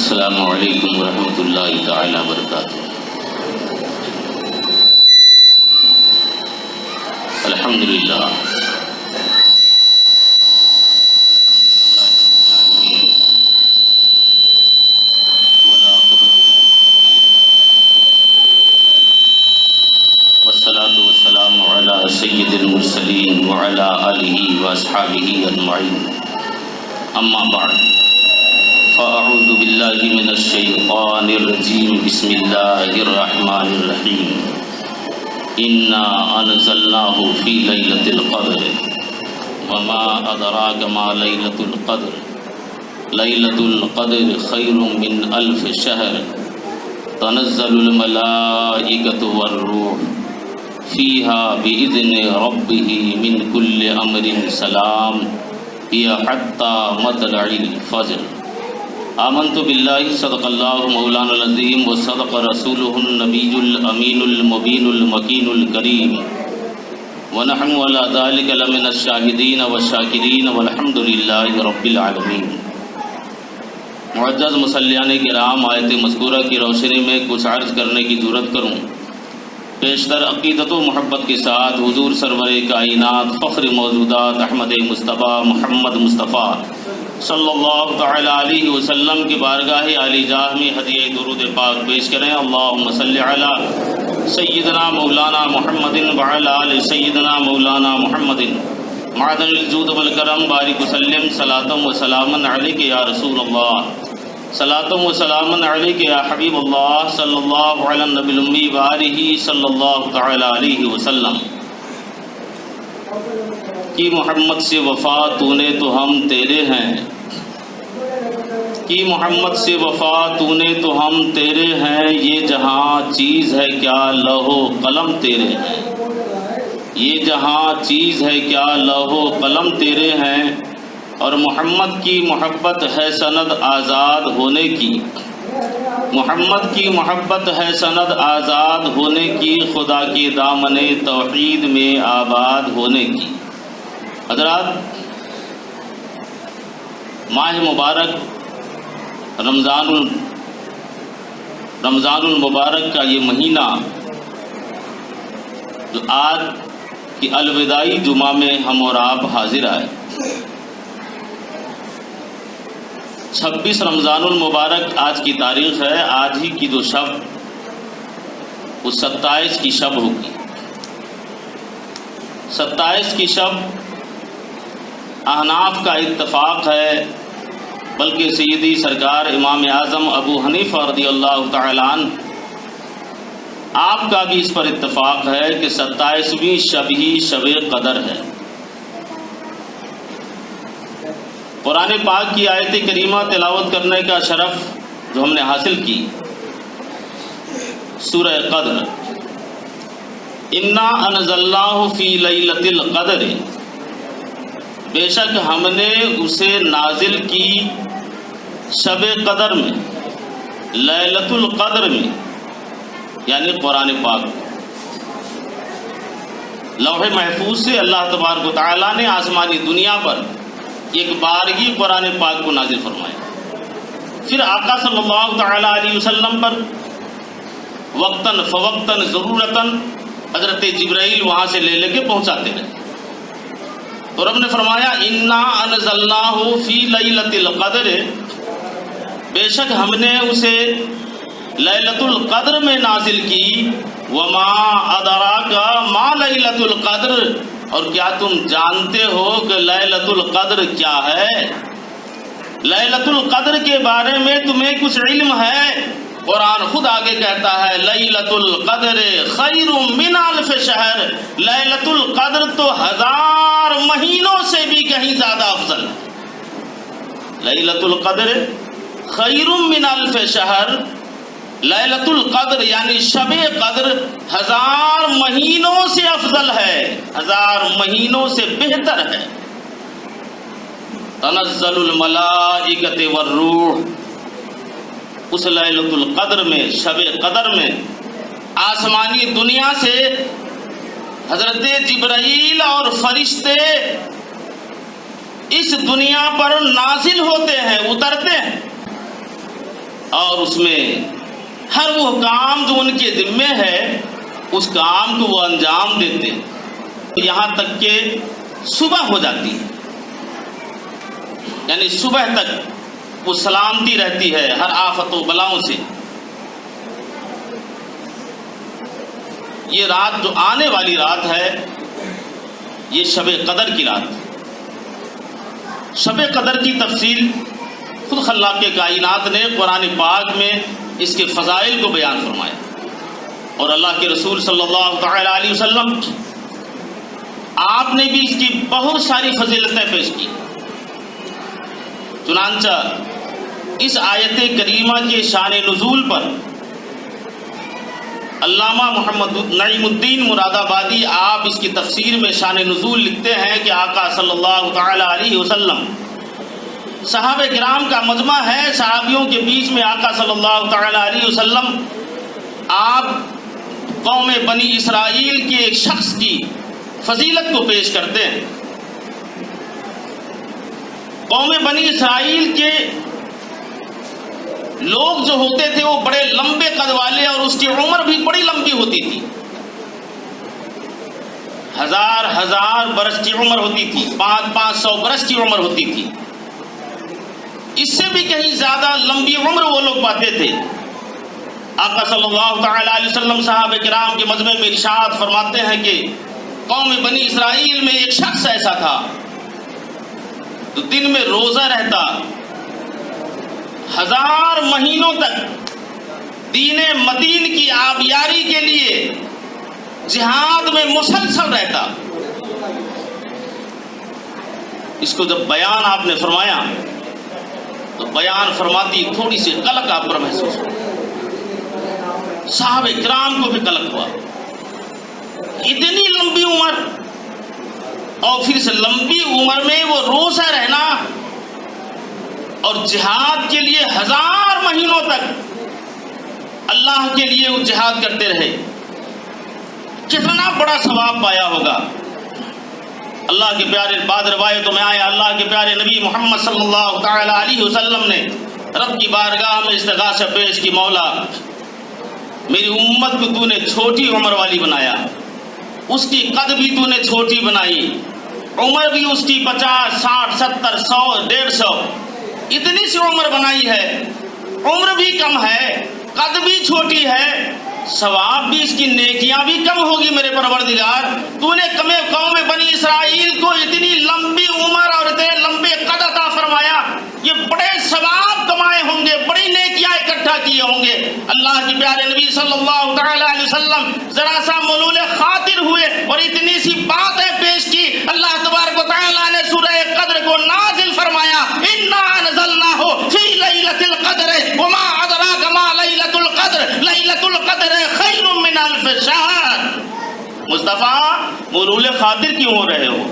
السلام علیکم ورحمۃ اللہ تعالی وبرکاتہ۔ الحمدللہ والصلاة والسلام علی سید المرسلین وعلی آلہ واصحابہ اجمعین، اما بعد فاعوذ باللہ من الشیطان الرجیم، بسم اللہ الرحمن الرحیم۔ انا انزلناہ فی لیلۃ القدر وما ادراک ما لیلۃ القدر لیلۃ القدر خیر من الف شہر تنزل الملائکۃ والروح فیہا بإذن ربہ من کل امر سلام ہی حتی مطلع الفجر۔ آمنت باللہ صدق اللہ مولانا العظیم وصدق رسولہ النبی الامین المبین المکین الکریم، ونحن علی ذلک لمن الشاہدین والشاکرین والحمد للہ رب العالمین۔ معزز مصلیان کرام، آیت مذکورہ کی روشنی میں کچھ عرض کرنے کی جرات کروں۔ پیشتر عقیدت و محبت کے ساتھ حضور سرور کائنات فخر موجودات احمد مصطفیٰ محمد مصطفیٰ صلی اللہ تعالی علیہ وسلم کی بارگاہ عالی جاہ میں ہدیہ درود پاک پیش کریں۔ اللہم صلی علی سیدنا مولانا محمد وعلی آل سیدنا مولانا محمد معدن الجود والکرم، بارک وسلم صلاۃ و سلاما علیک یا رسول اللہ، صلاۃ و سلاما علیک یا حبیب اللہ، صلی اللہ علی النبی الامی وآلہ صلی اللہ تعالی علیہ وسلم۔ کی محمد سے وفا تو نے تو ہم تیرے ہیں، کی محمد سے وفا تو نے تو ہم تیرے ہیں، یہ جہاں چیز ہے کیا لوح و قلم تیرے ہیں، یہ جہاں چیز ہے کیا لوح و قلم تیرے ہیں۔ اور محمد کی محبت ہے سند آزاد ہونے کی، محمد کی محبت ہے سند آزاد ہونے کی، خدا کے دامن توحید میں آباد ہونے کی۔ حضرات، ماہ مبارک رمضان المبارک کا یہ مہینہ جو آج کی الوداعی جمعہ میں ہم اور آپ حاضر آئے، 26 رمضان المبارک آج کی تاریخ ہے۔ آج ہی کی جو شب وہ 27 کی شب ہوگی۔ 27 کی شب احناف کا اتفاق ہے، بلکہ سیدی سرکار امام اعظم ابو حنیفہ رضی اللہ تعالی عنہ آپ کا بھی اس پر اتفاق ہے کہ 27ویں شب ہی شب قدر ہے۔ قرآن پاک کی آیت کریمہ تلاوت کرنے کا شرف جو ہم نے حاصل کی، سورہ قدر، انا انزلناہ فی لیلۃ القدر، بے شک ہم نے اسے نازل کی شب قدر میں، لیلۃ القدر میں، یعنی قرآن پاک۔ لوح محفوظ سے اللہ تبارک و تعالیٰ نے آسمانی دنیا پر ایک بار ہی قرآن پاک کو نازل فرمایا، پھر آقا صلی اللہ تعالی علیہ وسلم پر وقتاً فوقتاً ضرورتاً حضرت جبرائیل وہاں سے لے کے پہنچاتے رہے۔ تو رب نے فرمایا انا انزلناہ فی لیلۃ القدر، بے شک ہم نے اسے لیلۃ القدر میں نازل کی، وما ادراک ما لیلۃ القدر، اور کیا تم جانتے ہو کہ لیلۃ القدر کیا ہے؟ لیلۃ القدر کے بارے میں تمہیں کچھ علم ہے؟ قرآن خود آگے کہتا ہے لیلۃ القدر خیر من الف شہر، لیلۃ القدر تو 1000 مہینوں سے بھی کہیں زیادہ افضل ہے۔ لیلۃ القدر خیر من الف شہر، لیلۃ القدر یعنی شب قدر 1000 مہینوں سے افضل ہے، 1000 مہینوں سے بہتر ہے۔ تنزل الملائکۃ والروح، اس لیلۃ القدر میں، شب قدر میں آسمانی دنیا سے حضرت جبرائیل اور فرشتے اس دنیا پر نازل ہوتے ہیں، اترتے ہیں۔ اور اس میں ہر وہ کام جو ان کے ذمے ہے اس کام کو وہ انجام دیتے ہیں، یہاں تک کہ صبح ہو جاتی ہے، یعنی صبح تک وہ سلامتی رہتی ہے ہر آفت و بلاؤں سے۔ یہ رات جو آنے والی رات ہے یہ شب قدر کی رات ہے۔ شب قدر کی تفصیل خود خلاق کائنات نے قرآن پاک میں اس کے فضائل کو بیان فرمایا، اور اللہ کے رسول صلی اللہ تعالی علیہ وسلم آپ نے بھی اس کی بہت ساری فضیلتیں پیش کی۔ چنانچہ اس آیت کریمہ کے شان نزول پر علامہ محمد نعیم الدین مراد آبادی آپ اس کی تفسیر میں شان نزول لکھتے ہیں کہ آقا صلی اللہ تعالی علیہ وسلم صحابہ کرام کا مجمع ہے، صحابیوں کے بیچ میں آقا صلی اللہ تعالی علیہ وسلم آپ قوم بنی اسرائیل کے ایک شخص کی فضیلت کو پیش کرتے ہیں۔ قوم بنی اسرائیل کے لوگ جو ہوتے تھے وہ بڑے لمبے قد والے، اور اس کی عمر بھی بڑی لمبی ہوتی تھی، ہزار برس کی عمر ہوتی تھی، 500 برس کی عمر ہوتی تھی، اس سے بھی کہیں زیادہ لمبی عمر وہ لوگ پاتے تھے۔ آقا صلی اللہ تعالی علیہ وسلم صحابہ کرام کے مجمع میں ارشاد فرماتے ہیں کہ قوم بنی اسرائیل میں ایک شخص ایسا تھا تو دن میں روزہ رہتا، 1000 مہینوں تک دین متین کی آبیاری کے لیے جہاد میں مسلسل رہتا۔ اس کو جب بیان آپ نے فرمایا تو بیان فرماتی تھوڑی سی قلق آپ پر محسوس ہو، صحابہ کرام کو بھی قلق ہوا، اتنی لمبی عمر، اور پھر سے لمبی عمر میں وہ روزہ رہنا اور جہاد کے لیے 1000 مہینوں تک اللہ کے لیے وہ جہاد کرتے رہے، کتنا بڑا ثواب پایا ہوگا۔ اللہ کے پیارے بعد روایتوں میں آیا اللہ کے پیارے نبی محمد صلی اللہ تعالی علیہ وسلم نے رب کی بارگاہ میں استغاثہ پیش کی، مولا میری امت کو تو نے چھوٹی عمر والی بنایا، اس کی قد بھی تو نے چھوٹی بنائی، عمر بھی اس کی 50 60 70 100 150 اتنی سی عمر بنائی ہے، عمر بھی کم ہے، قد بھی چھوٹی ہے، ثواب بھی اس کی نیکیاں بھی کم ہوگی۔ میرے پروردگار تو نے قوم بنی اسرائیل کو اتنی لمبی عمر اور اتنے لمبے قد عطا فرمایا، یہ بڑے ثواب کمائے ہوں گے، بڑی نیکیاں اکٹھا کیے ہوں گے۔ اللہ کے پیارے نبی صلی اللہ تعالی علیہ وسلم ذرا سا ملول خاطر ہوئے اور اتنی سی باتیں پیش کی۔ اللہ تبارک و تعالی نے سورہ قدر کو نازل فرمایا، انا انزلناہ فی لیلۃ القدر وما ادراک ما لیلۃ القدر لیلۃ القدر خیر من الف شہر۔ مصطفیٰ ملول خاطر کیوں ہو رہے ہو،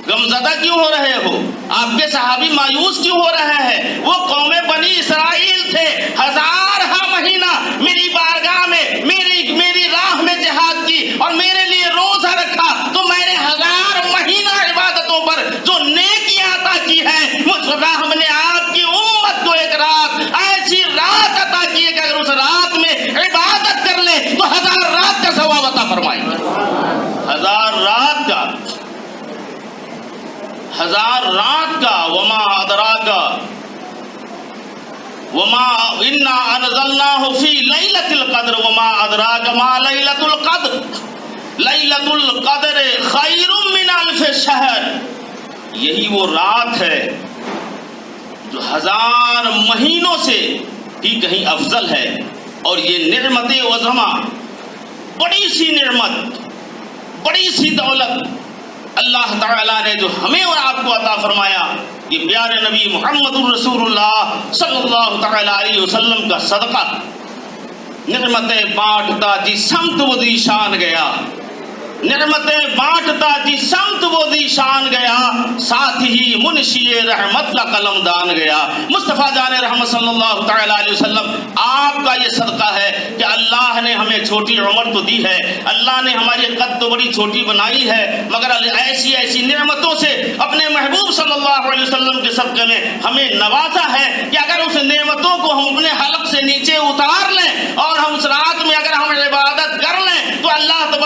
غمزدہ کیوں ہو رہے ہو، آپ کے صحابی مایوس کیوں ہو رہے ہیں؟ وہ قوم بنی اسرائیل تھے، 1000 مہینہ میری بارگاہ میں میری راہ میں جہاد کی اور میرے لیے روزہ رکھا، تو میں نے 1000 مہینہ عبادتوں پر جو نیکیاں عطا کی ہے، مصطفیٰ ہم نے آپ کی امت کو ایک رات ایسی رات عطا کی ہے کہ اگر اس رات میں عبادت کر لے تو 1000 رات کا ثواب عطا فرمائیں گے۔ 1000 رات کا، 1000 رات کا، وما ادراک وما انا انزلناہ فی لیلۃ القدر وما ادراک ما لیلۃ القدر لیلۃ القدر خیر من الف شہر۔ یہی وہ رات ہے جو 1000 مہینوں سے بھی کہیں افضل ہے، اور یہ نعمت عظمہ، بڑی سی نعمت، بڑی سی دولت اللہ تعالیٰ نے جو ہمیں اور آپ کو عطا فرمایا، یہ پیارے نبی محمد الرسول اللہ صلی اللہ تعالی علیہ وسلم کا صدقہ۔ نعمتیں بانٹتا جس سمت وہ دی شان گیا، نعمتیں بانٹتا جس سمت وہ دی شان گیا، ساتھ ہی منشی رحمت کا قلم دان گیا۔ مصطفیٰ جان رحمت صلی اللہ تعالی علیہ وسلم آپ کا یہ صدقہ ہے کہ اللہ نے ہمیں چھوٹی عمر تو دی ہے، اللہ نے ہماری قد تو بڑی چھوٹی بنائی ہے، مگر ایسی ایسی نعمتوں سے اپنے محبوب صلی اللہ علیہ وسلم کے صدقے میں ہمیں نوازا ہے کہ اگر اس نعمتوں کو ہم اپنے حلق سے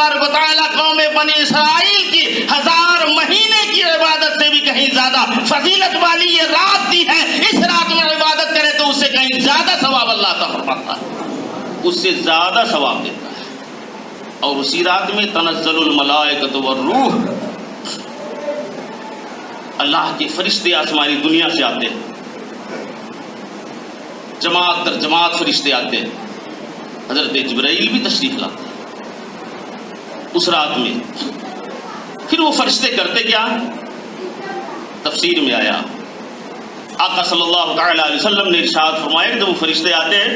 تبارک و تعالیٰ قوم بنی اسرائیل کی 1000 مہینے کی عبادت سے بھی کہیں زیادہ فضیلت والی یہ رات دی ہے. اس رات میں عبادت کرے تو اس سے کہیں زیادہ ثواب اللہ عطا فرماتا ہے، اس سے زیادہ ثواب دیتا ہے. اور اسی رات میں تنزل الملائکۃ والروح، اللہ کے فرشتے آسمانی دنیا سے آتے ہیں، جماعت در جماعت فرشتے آتے ہیں. حضرت جبرائیل بھی تشریف لاتے ہیں اس رات میں. پھر وہ فرشتے کرتے کیا؟ تفسیر میں آیا، آقا صلی اللہ تعالی علیہ وسلم نے ارشاد فرمایا کہ جب وہ فرشتے آتے ہیں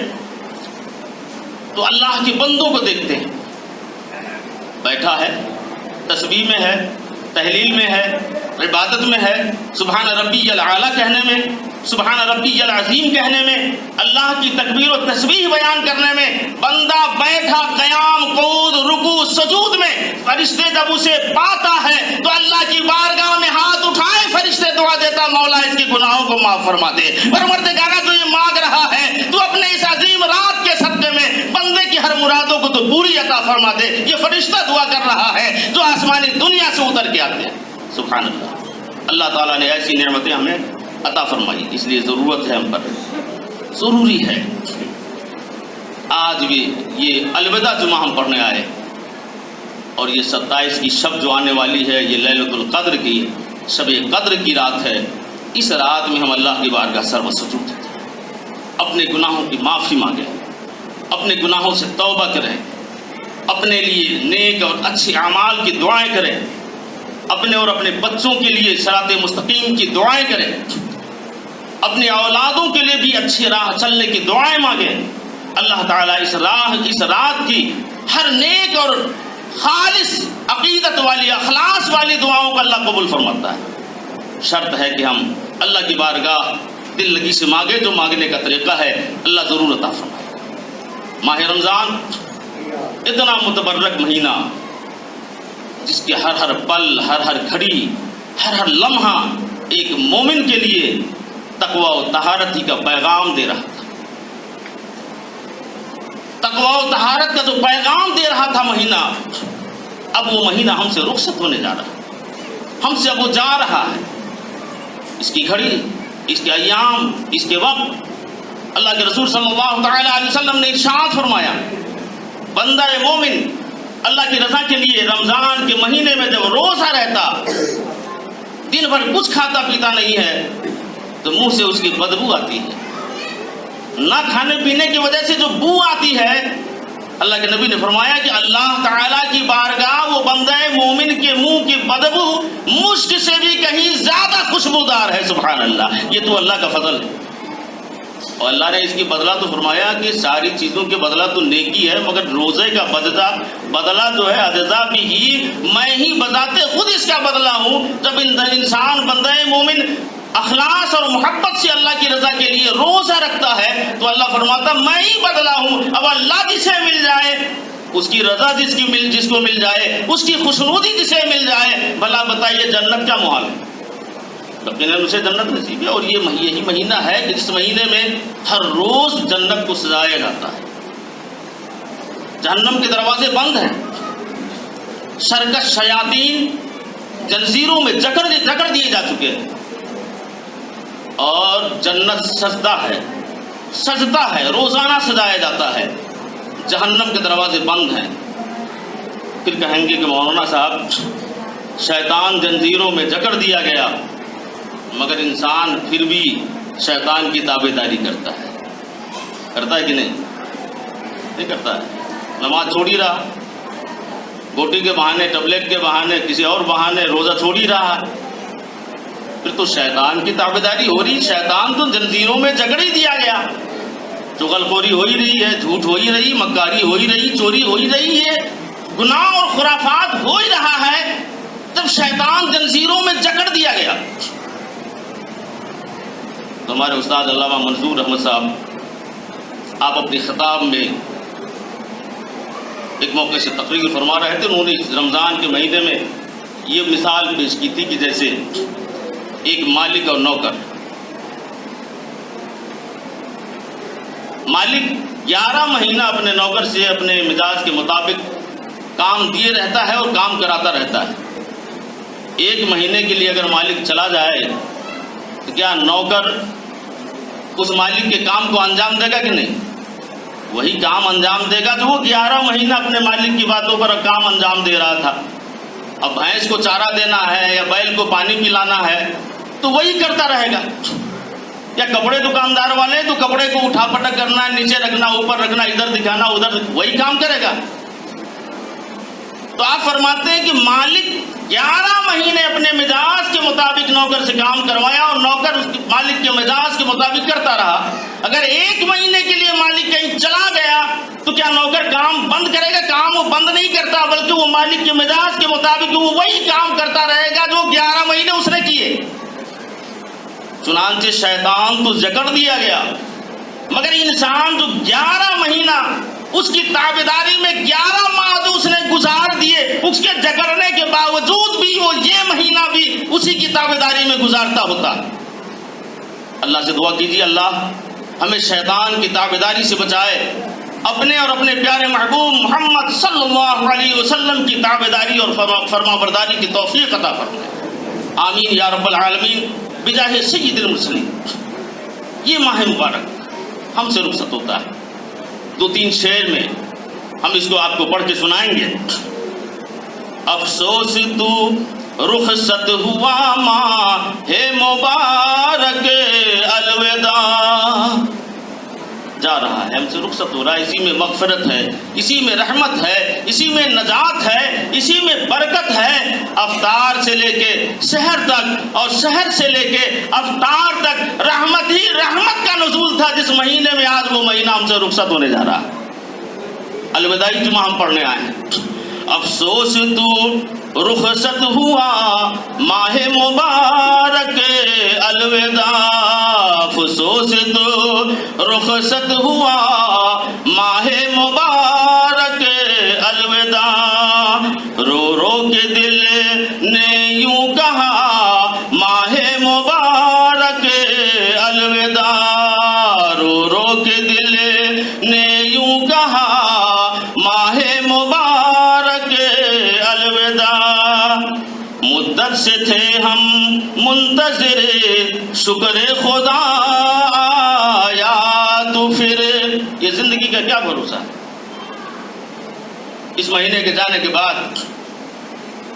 تو اللہ کے بندوں کو دیکھتے ہیں، بیٹھا ہے، تسبیح میں ہے، تحلیل میں ہے، عبادت میں ہے، سبحان ربی الاعلیٰ کہنے میں، سبحان ربی العظیم کہنے میں، اللہ کی تکبیر و تسبیح بیان کرنے میں. بندہ بیٹھا قیام، قعود، رکوع، سجود میں، فرشتے جب اسے پاتا ہے تو اللہ کی بارگاہ میں ہاتھ اٹھائے فرشتے دعا دیتا، مولا اس کے گناہوں کو معاف فرما دے. پروردگارا جو یہ مانگ رہا ہے تو اپنے اس عظیم رات کے صدقے میں بندے کی ہر مرادوں کو تو پوری عطا فرما دے. یہ فرشتہ دعا کر رہا ہے جو آسمانی دنیا سے اتر کے آتے ہیں. سبحان اللہ. اللہ تعالیٰ نے ایسی نعمتیں ہمیں عطا فرمائی، اس لیے ضرورت ہے ہم پر، ضروری ہے. آج بھی یہ الوداع جمعہ ہم پڑھنے آئے اور یہ 27 کی شب جو آنے والی ہے، یہ لیلۃ القدر کی شب قدر کی رات ہے. اس رات میں ہم اللہ کی بارگاہ سر و سجود دیتے ہیں، اپنے گناہوں کی معافی مانگیں، اپنے گناہوں سے توبہ کریں، اپنے لیے نیک اور اچھے اعمال کی دعائیں کریں، اپنے اور اپنے بچوں کے لیے صراط مستقیم کی دعائیں کریں، اپنے اولادوں کے لیے بھی اچھی راہ چلنے کی دعائیں مانگیں. اللہ تعالیٰ اس رات کی ہر نیک اور خالص عقیدت والی، اخلاص والی دعاؤں کو اللہ قبول فرماتا ہے. شرط ہے کہ ہم اللہ کی بارگاہ دل لگی سے مانگے. جو مانگنے کا طریقہ ہے اللہ ضرور عطا فرمائے. ماہ رمضان اتنا متبرک مہینہ جس کے ہر پل، ہر گھڑی، ہر لمحہ ایک مومن کے لیے تقوی و طہارت ہی کا پیغام دے رہا تھا. تقوی و طہارت کا جو پیغام دے رہا تھا مہینہ، اب وہ مہینہ ہم سے رخصت ہونے جا رہا ہے، ہم سے اب وہ جا رہا ہے. اس کی گھڑی، اس کے ایام، اس کے وقت اللہ کے رسول صلی اللہ تعالی علیہ وسلم نے ارشاد فرمایا، بندہ مومن اللہ کی رضا کے لیے رمضان کے مہینے میں جب روزہ رہتا، دن بھر کچھ کھاتا پیتا نہیں ہے تو منہ سے اس کی بدبو آتی ہے. نہ کھانے پینے کی وجہ سے جو بو آتی ہے، اللہ کے نبی نے فرمایا کہ اللہ تعالیٰ کی بارگاہ وہ بندہ مومن کے منہ کی بدبو مشک سے بھی کہیں زیادہ خوشبودار ہے. سبحان اللہ. یہ تو اللہ کا فضل ہے. اور اللہ نے اس کی بدلہ تو فرمایا کہ ساری چیزوں کے بدلہ تو نیکی ہے، مگر روزے کا بدلہ جو ہے اجزا بھی ہی میں ہی بذات خود اس کا بدلہ ہوں. جب انسان بندہ مومن اخلاص اور محبت سے اللہ کی رضا کے لیے روزہ رکھتا ہے تو اللہ فرماتا میں ہی بدلہ ہوں. اب اللہ جسے مل جائے، اس کی رضا جس کو مل جائے، اس کی خوشنودی جسے مل جائے، بھلا بتائیے جنت کیا محال ہے؟ یقیناً اسے جنت نصیب ہے. اور یہی مہینہ ہے کہ جس مہینے میں ہر روز جنت کو سجایا جاتا ہے. جہنم کے دروازے بند ہیں، سرکش شیاطین جنزیروں میں جکڑ دیے جا چکے ہیں، اور جنت سجدہ ہے، روزانہ سجایا جاتا ہے. جہنم کے دروازے بند ہیں. پھر کہیں گے کہ مولانا صاحب شیطان جنزیروں میں جکڑ دیا گیا، مگر انسان پھر بھی شیطان کی تابع داری کرتا ہے کہ نہیں کرتا ہے. نماز چھوڑ ہی رہا، گوٹی کے بہانے، ٹبلیٹ کے بہانے، کسی اور بہانے روزہ چھوڑ ہی رہا ہے. پھر تو شیطان کی تابع داری ہو رہی. شیطان تو جنزیروں میں جکڑ ہی دیا گیا. چغل خوری ہو ہی رہی ہے، جھوٹ ہو ہی رہی، مکاری ہو ہی رہی، چوری ہو ہی رہی ہے، گناہ اور خرافات ہو ہی رہا ہے. جب شیطان جنزیروں میں جکڑ دیا گیا تو ہمارے استاد علامہ منصور احمد صاحب آپ اپنی خطاب میں ایک موقع سے تقریر فرما رہے تھے. انہوں نے رمضان کے مہینے میں یہ مثال پیش کی تھی کہ جیسے ایک مالک اور نوکر. مالک 11 مہینہ اپنے نوکر سے اپنے مزاج کے مطابق کام دیے رہتا ہے اور کام کراتا رہتا ہے۔ 1 مہینے کے لیے اگر مالک چلا جائے تو کیا نوکر اس مالک کے کام کو انجام دے گا کہ نہیں؟ وہی کام انجام دے گا جو وہ 11 مہینہ اپنے مالک کی باتوں پر کام انجام دے رہا تھا۔ اب بھینس کو چارہ دینا ہے یا بیل کو پانی پلانا ہے تو وہی کرتا رہے گا۔ یا کپڑے دکاندار والے تو کپڑے کو اٹھا پٹک کرنا ہے، نیچے رکھنا، اوپر رکھنا، ادھر دکھانا، ادھر، وہی کام کرے گا۔ تو آپ فرماتے ہیں کہ مالک 11 مہینے اپنے مزاج کے مطابق نوکر سے کام کروایا اور نوکر اس مالک کے مزاج کے مطابق کرتا رہا۔ اگر 1 مہینے کے لیے مالک کہیں چلا گیا تو کیا نوکر کام بند کرے گا؟ کام وہ بند نہیں کرتا، بلکہ وہ مالک کے مزاج کے مطابق وہ وہی کام کرتا رہے گا جو 11 مہینے اس نے کیے۔ چنانچہ شیطان تو جکڑ دیا گیا، مگر انسان جو 11 مہینہ اس کی تابعداری میں 11 ماہ جو اس نے گزار دیے، اس کے جکڑنے کے باوجود بھی وہ یہ مہینہ بھی اسی کی تابعداری میں گزارتا ہوتا۔ اللہ سے دعا کیجیے اللہ ہمیں شیطان کی تابعداری سے بچائے، اپنے اور اپنے پیارے محبوب محمد صلی اللہ علیہ وسلم کی تابعداری اور فرما برداری کی توفیق عطا فرمائے، آمین یا رب العالمین بجاہ سید المرسلین۔ یہ ماہ مبارک ہم سے رخصت ہوتا ہے، 2-3 شعر میں ہم اس کو آپ کو پڑھ کے سنائیں گے۔ افسوس تو رخصت ہوا ماہ مبارک الوداع، جا رہا ہے، ہم سے رخصت ہو رہا ہے، اسی میں مغفرت ہے، اسی میں رحمت ہے، اسی میں نجات ہے، اسی میں برکت ہے۔ افطار سے لے کے سحر تک اور سحر سے لے کے افطار تک رحمت ہی رحمت کا نزول تھا جس مہینے میں آج وہ مہینہ ہم سے رخصت ہونے جا رہا ہے۔ الوداعی جمعہ ہم پڑھنے آئے ہیں۔ افسوس تو رخصت ہوا ماہ مبارک الوداع، افسوس تو رخصت ہوا ماہ مبارک الوداع، رو رو کے دل نے یوں کہا ماہ مبارک الوداع، رو رو کے دل نے یوں کہا ماہ مبارک الوداع، مدت سے تھے ہم منتظر شکر خدا آیا تو پھر۔ یہ زندگی کا کیا بھروسہ ہے؟ اس مہینے کے جانے کے بعد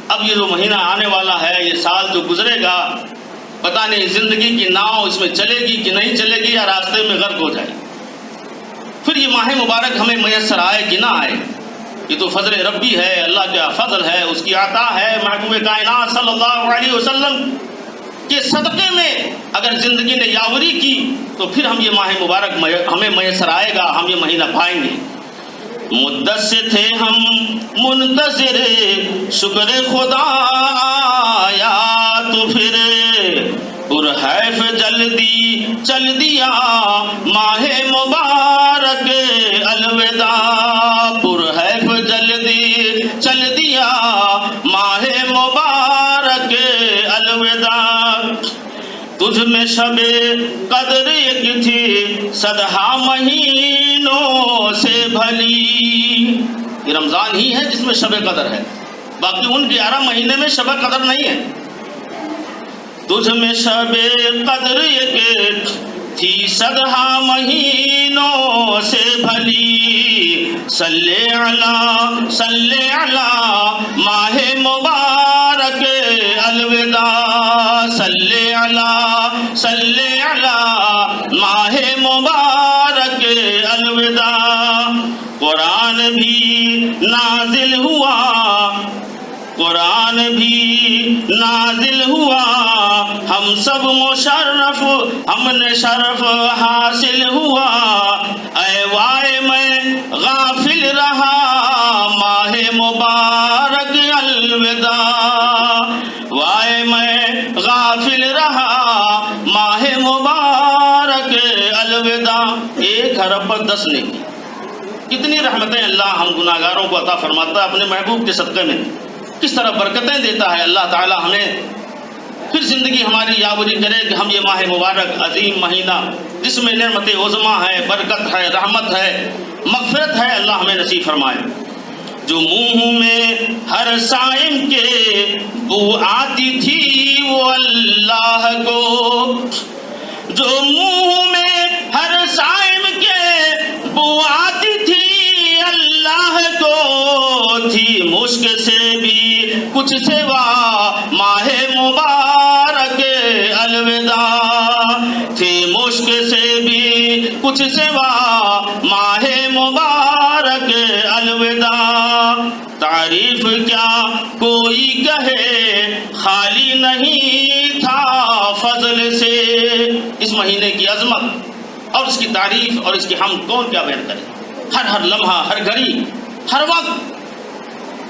اب یہ جو مہینہ آنے والا ہے، یہ سال جو گزرے گا، پتہ نہیں زندگی کی ناؤ اس میں چلے گی کہ نہیں چلے گی یا راستے میں غرق ہو جائے گی۔ پھر یہ ماہ مبارک ہمیں میسر آئے کہ نہ آئے، یہ تو فضل ربی ہے، اللہ کا فضل ہے، اس کی عطا ہے۔ محبوب کائنات صلی اللہ علیہ وسلم کے صدقے میں اگر زندگی نے یاوری کی تو پھر ہم یہ ماہ مبارک ہمیں میسر آئے گا، ہم یہ مہینہ پائیں گے۔ مدت سے تھے ہم منتظر شکر خدا آیا تو پھر، پرحیف جلدی چل دیا ماہ مبارک الوداع، پرحیف جلدی چل دیا ماہ مبارک الوداع، تجھ میں شب قدر ایک تھی 100 مہینوں سے بھلی۔ یہ رمضان ہی ہے جس میں شب قدر ہے، باقی ان 11 مہینے میں شب قدر نہیں ہے۔ تجھ میں شب قدر ایک تھی 100 مہینوں سے بھلی، صلی علی ماہ مبارک الوداع، صلی علی ماہ مبارک الوداع، قرآن بھی نازل ہوا، قرآن بھی نازل ہوا، ہم سب مشرف، ہم نے شرف حاصل ہوا، اے وائے میں غافل رہا ماہ مبارک الوداع، وائے میں غافل رہا ماہ مبارک الوداع۔ 1 ارب پر 10 نیکی، کتنی رحمتیں اللہ ہم گناہگاروں کو عطا فرماتا ہے اپنے محبوب کے صدقے میں، کس طرح برکتیں دیتا ہے اللہ تعالی ہمیں۔ پھر زندگی ہماری یاوری کرے کہ ہم یہ ماہ مبارک عظیم مہینہ جس میں نعمت عظمیٰ ہے، برکت ہے، رحمت ہے، مغفرت ہے، اللہ ہمیں نصیب فرمائے۔ جو منہ میں ہر صائم کے بو آتی تھی وہ اللہ کو، جو منہ میں ہر صائم کے بو آتی تھی اللہ کو، تھی مشک سے بھی کچھ سوا ماہ مبارک الوداع، تھی مشک سے بھی کچھ سوا ماہ مبارک الوداع، تعریف کیا کوئی کہے خالی نہیں تھا فضل سے۔ اس مہینے کی عظمت اور اس کی تعریف اور اس کی حمد کون کیا بیان کرے، ہر لمحہ، ہر گھڑی، ہر وقت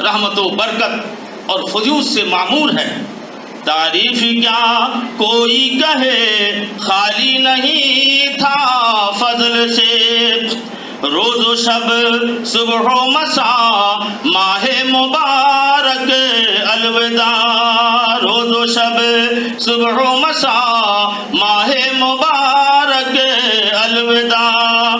رحمت و برکت اور فیوض سے معمور ہے۔ تعریف کیا کوئی کہے خالی نہیں تھا فضل سے، روز و شب صبح و مساء ماہ مبارک الوداع، روز و شب صبح و مساء ماہ مبارک الوداع،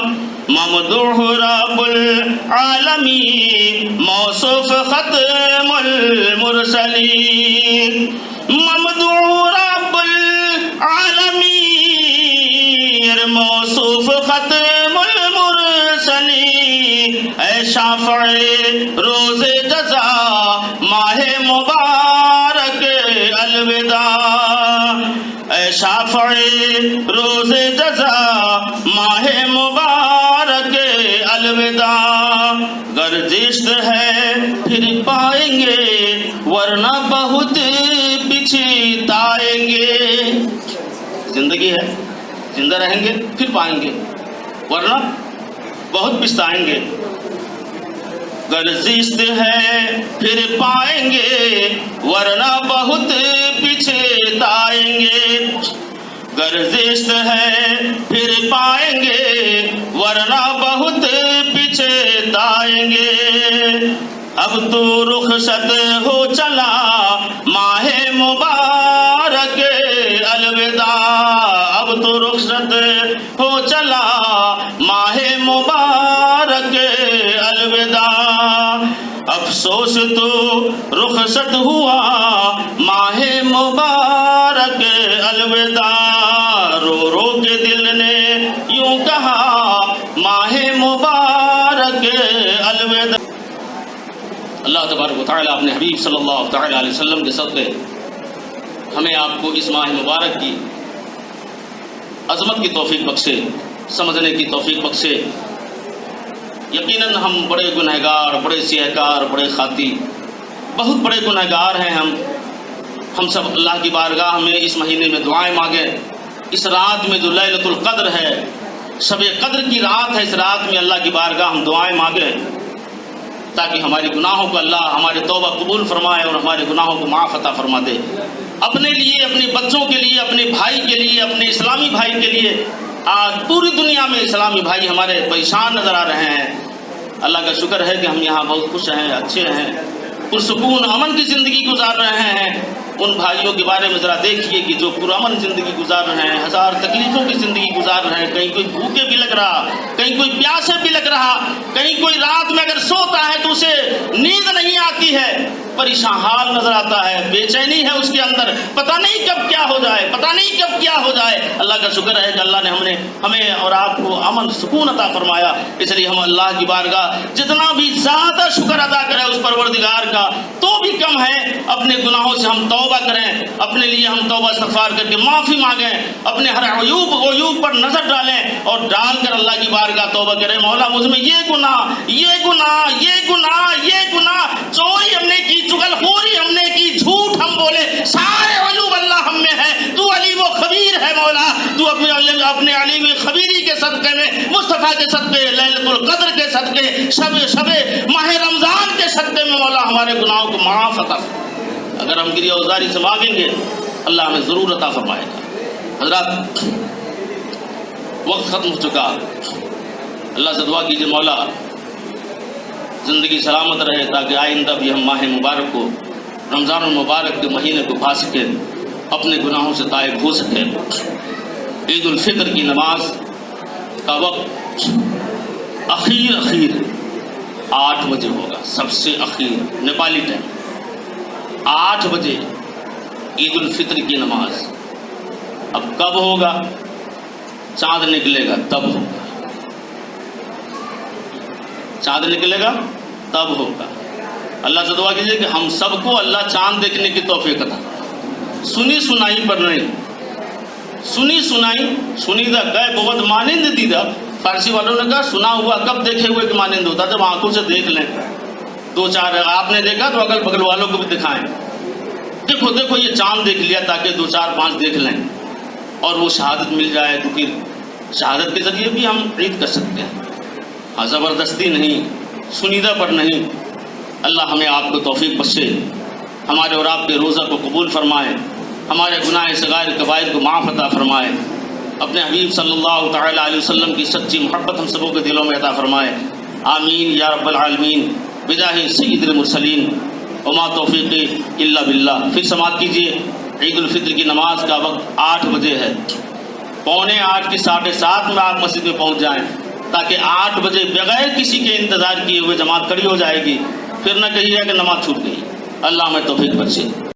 ممدوح رب العالمین موصوف ختم المرسلین، ممدوح رب العالمین موصوف ختم المرسلین، اے شافع روز جزا ماہ مبارک الوداع، اے شافع روز جزا ماہ مبارک الوداع، گردشت ہے پھر پائیں گے ورنہ بہت پچھتائیں گے، زندگی ہے زندہ رہیں گے پھر پائیں گے ورنہ بہت پچھتائیں گے، گردشت ہے پھر پائیں گے ورنہ بہت پچھتائیں گے، گردشت ہے پھر پائیں گے ورنہ بہت پچھتائیں گے، اب تو رخصت ہو چلا ماہ مبارک الوداع، اب تو رخصت ہو چلا ماہ مبارک الوداع، افسوس تو رخصت ہوا ماہ مبارک الوداع، رو رو کے دل نے یوں کہا ماہ مبارک الوداع۔ اللہ تبارک و تعالیٰ اپنے حبیب صلی اللہ تعالیٰ علیہ وسلم کے صدقے ہمیں آپ کو اس ماہ مبارک کی عظمت کی توفیق بخشے، سمجھنے کی توفیق بخشے۔ یقیناً ہم بڑے گنہگار، بڑے سیاہکار، بڑے خاطی، بہت بڑے گنہگار ہیں ہم سب اللہ کی بارگاہ میں اس مہینے میں دعائیں مانگیں۔ اس رات میں جو لیلۃ القدر ہے، شب قدر کی رات ہے، اس رات میں اللہ کی بارگاہ ہم دعائیں مانگیں تاکہ ہماری گناہوں کو اللہ ہمارے توبہ قبول فرمائے اور ہمارے گناہوں کو معاف عطا فرما دے، اپنے لیے، اپنے بچوں کے لیے، اپنے بھائی کے لیے، اپنے اسلامی بھائی کے لیے۔ آج پوری دنیا میں اسلامی بھائی ہمارے پریشان نظر آ رہے ہیں، اللہ کا شکر ہے کہ ہم یہاں بہت خوش ہیں، اچھے ہیں، پرسکون امن کی زندگی گزار رہے ہیں۔ ان بھائیوں کے بارے میں ذرا دیکھیے کہ جو پرامن زندگی گزار رہے ہیں، ہزار تکلیفوں کی زندگی گزار رہے ہیں، کہیں کوئی بھوکے بھی لگ رہا، کہیں کوئی پیاسے بھی لگ رہا، کہیں کوئی رات میں اگر سوتا ہے تو اسے نیند نہیں آتی ہے، پریشان حال نظر آتا ہے، بے چینی ہے اس کے اندر، پتہ نہیں کب کیا ہو جائے، پتہ نہیں کب کیا ہو جائے۔ اللہ کا شکر ہے کہ اللہ نے ہمیں اور آپ کو امن سکون عطا فرمایا، اس لیے ہم اللہ کی بارگاہ جتنا بھی زیادہ شکر ادا کریں اس پروردگار کا تو بھی کم ہے۔ اپنے گناہوں سے ہم توبہ کریں، اپنے لیے ہم توبہ استغفار کر کے معافی مانگیں، اپنے ہر عیوب پر نظر ڈالیں اور ڈال کر اللہ کی بارگاہ توبہ کریں، مولا مجھ میں یہ گناہ، چوری ہم نے کی، چغل خوری ہم نے کی، جھوٹ ہم بولے، سارے عیوب اللہ ہم میں ہے، تو علیم و خبیر ہے مولا، تو اپنے علیم خبیری کے صدقے میں، مصطفیٰ کے صدقے، لیلۃ القدر کے صدقے، شب ماہ رمضان کے صدقے میں مولا ہمارے گناہوں کو معاف عطا فرما۔ اگر ہم گریہ وزاری سے مانگیں گے اللہ ہمیں ضرور عطا فرمائے گا۔ حضرات، وقت ختم ہو چکا، اللہ سے دعا کیجیے مولا زندگی سلامت رہے تاکہ آئندہ بھی ہم ماہ مبارک کو، رمضان المبارک کے مہینے کو پا سکیں، اپنے گناہوں سے تائب ہو سکیں۔ عید الفطر کی نماز کا وقت اخیر 8 بجے ہوگا سب سے اخیر نیپالی ٹائم 8 بجے عید الفطر کی نماز. اب کب ہوگا؟ چاند نکلے گا تب ہوگا. چاند نکلے گا تب ہوگا. اللہ سے دعا کیجیے کہ ہم سب کو اللہ چاند دیکھنے کی توفیق عطا. سنی سنائی پر نہیں، سنی سنائی سنیدہ گئے بہت مانند دیدہ. فارسی والوں نے کہا سنا ہوا کب دیکھے ہوئے کہ مانند ہوتا، جب آنکھوں سے دیکھ لیں. 2-4 آپ نے دیکھا تو اگل بغل والوں کو بھی دکھائیں، دیکھو دیکھو یہ چاند دیکھ لیا، تاکہ 2-4-5 دیکھ لیں اور وہ شہادت مل جائے تو پھر شہادت کے ذریعے بھی ہم عید کر سکتے ہیں. ہاں زبردستی نہیں، سنیدہ پر نہیں. اللہ ہمیں آپ کو توفیق بخشے، ہمارے اور آپ کے روزہ کو قبول فرمائے، ہمارے گناہ صغائر کبائر کو معاف عطا فرمائے. اپنے حبیب صلی اللہ تعالیٰ علیہ وسلم کی سچی محبت ہم سبوں کے دلوں میں عطا فرمائے. آمین یا رب العالمین بجاہ سید المرسلین وما توفیقی الا باللہ. پھر سماعت کیجیے، عید الفطر کی نماز کا وقت 8 بجے ہے. 7:45 کی 7:30 میں آپ مسجد میں پہنچ جائیں، تاکہ 8 بجے بغیر کسی کے انتظار کیے ہوئے جماعت کھڑی ہو جائے گی. پھر نہ کہیے کہ نماز چھوٹ گئی. اللہ ہمیں توفیق بخشے.